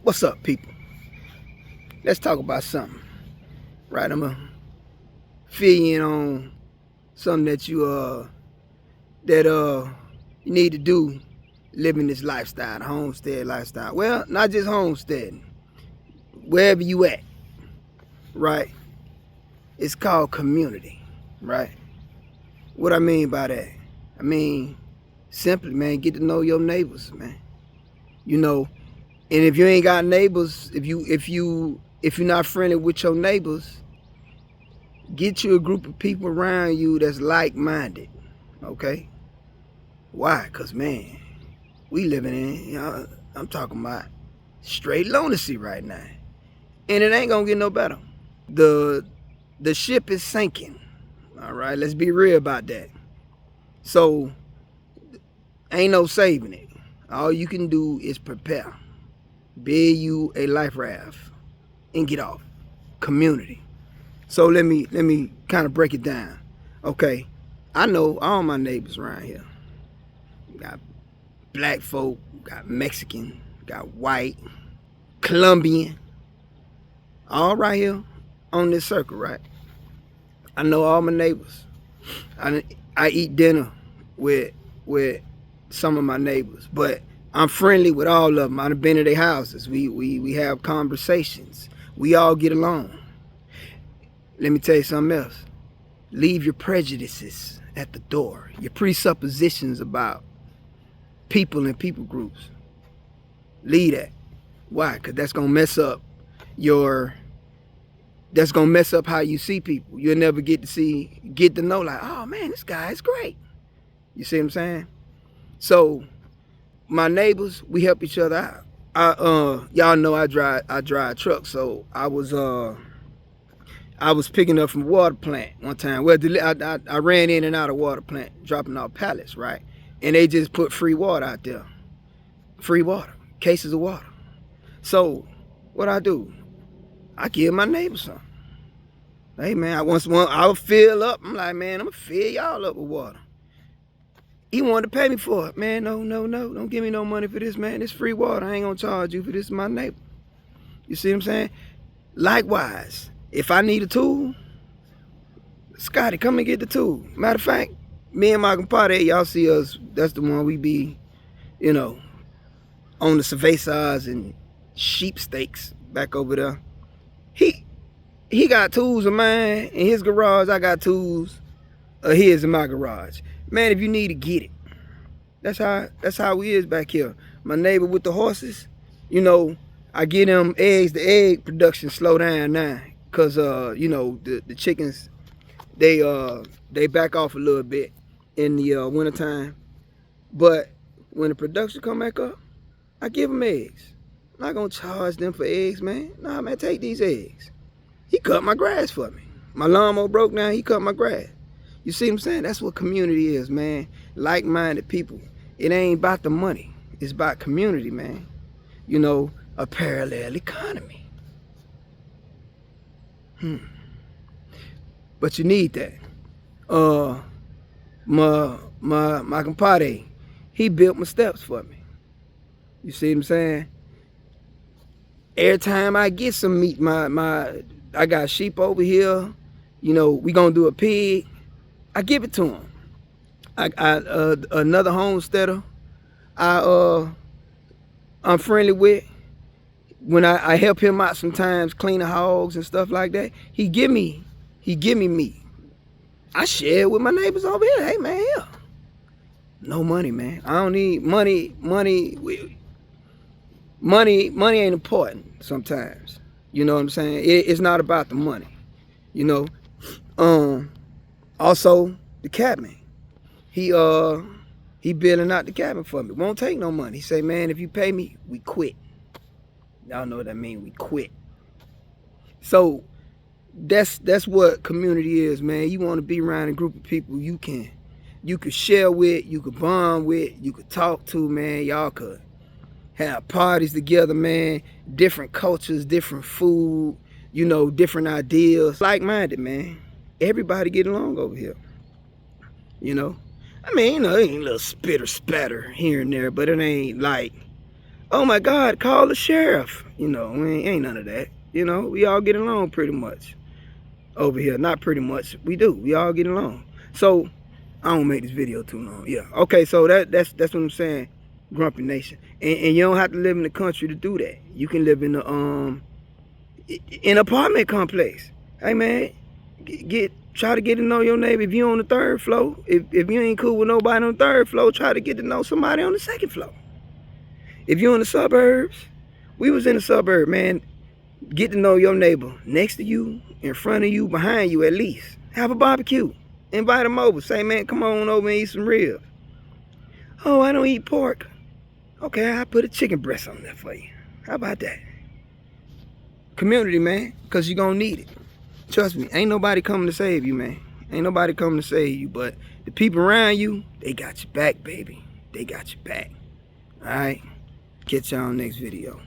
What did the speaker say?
What's up, people? Let's talk about something, right? I'm gonna fill you in on something that you need to do living this lifestyle, the homestead lifestyle. Well, not just homesteading, wherever you at, right? It's called community, right? What I mean by that? I mean, simply, man, get to know your neighbors, man. You know, and if you ain't got neighbors, if you're not friendly with your neighbors, get you a group of people around you that's like-minded, okay? Why? Because, man, we living in, I'm talking about straight lunacy right now. And it ain't gonna get no better. The ship is sinking, all right? Let's be real about that. So, ain't no saving it. All you can do is prepare. Build you a life raft and get off. Community. So let me kind of break it down. Okay, I know all my neighbors around here. Got black folk, got Mexican, got white, Colombian, all right here on this circle, right? I know all my neighbors. I eat dinner with some of my neighbors, but I'm friendly with all of them. I've been to their houses. We have conversations. We all get along. Let me tell you something else. Leave your prejudices at the door. Your presuppositions about people and people groups. Leave that. Why? Because that's gonna mess up how you see people. You'll never get to know like, oh man, this guy is great. You see what I'm saying? So my neighbors, we help each other out. Y'all know I drive trucks, so I was picking up from a water plant one time. Well, I ran in and out of water plant, dropping off pallets, right? And they just put free water out there. Free water, cases of water. So what I do, I give my neighbors some. Hey man, I would fill up. I'm like, man, I'm gonna fill y'all up with water. He wanted to pay me for it. Man, no. Don't give me no money for this, man. It's free water. I ain't gonna charge you for this. My neighbor. You see what I'm saying? Likewise, if I need a tool, Scotty, come and get the tool. Matter of fact, me and my compadre, y'all see us, that's the one we be, on the cervezas and sheep steaks back over there. He got tools of mine in his garage. I got tools of his in my garage. Man, if you need it, get it. That's how we is back here. My neighbor with the horses, I get them eggs. The egg production slow down now, cause the chickens they back off a little bit in the wintertime. But when the production come back up, I give them eggs. I'm not gonna charge them for eggs, man. Nah, man, take these eggs. He cut my grass for me. My lawnmower broke down. He cut my grass. You see what I'm saying? That's what community is, man. Like-minded people. It ain't about the money. It's about community, man. A parallel economy. But you need that. My compadre, he built my steps for me. You see what I'm saying? Every time I get some meat, I got sheep over here. We gonna do a pig. I give it to him. Another homesteader I'm friendly with. When I help him out sometimes cleaning hogs and stuff like that, he give me meat. I share it with my neighbors over here. Hey man, here. No money, man. I don't need money. Money ain't important sometimes. You know what I'm saying? It's not about the money. Also, the cabin. He building out the cabin for me. Won't take no money. He say, man, if you pay me, we quit. Y'all know what I mean? We quit. So that's what community is, man. You want to be around a group of people you can share with, you could bond with, you could talk to, man. Y'all could have parties together, man. Different cultures, different food, different ideas. Like-minded, man. Everybody get along over here. It ain't a little spitter spatter here and there, but it ain't like, oh my God, call the sheriff. You know, ain't none of that. You know, we all get along pretty much over here. Not pretty much, we do. We all get along. So I don't make this video too long. Yeah. Okay, so that's what I'm saying, Grumpy Nation. And you don't have to live in the country to do that. You can live in the in apartment complex. Hey man, try to get to know your neighbor. If you on the third floor, if you ain't cool with nobody on the third floor, try to get to know somebody on the second floor. If you in the suburbs, we was in the suburb, man. Get to know your neighbor next to you, in front of you, behind you at least. Have a barbecue. Invite them over. Say, man, come on over and eat some ribs. Oh, I don't eat pork. Okay, I'll put a chicken breast on there for you. How about that? Community, man, because you're going to need it. Trust me, ain't nobody coming to save you, man. Ain't nobody coming to save you, but the people around you, they got your back, baby. They got your back. All right? Catch y'all next video.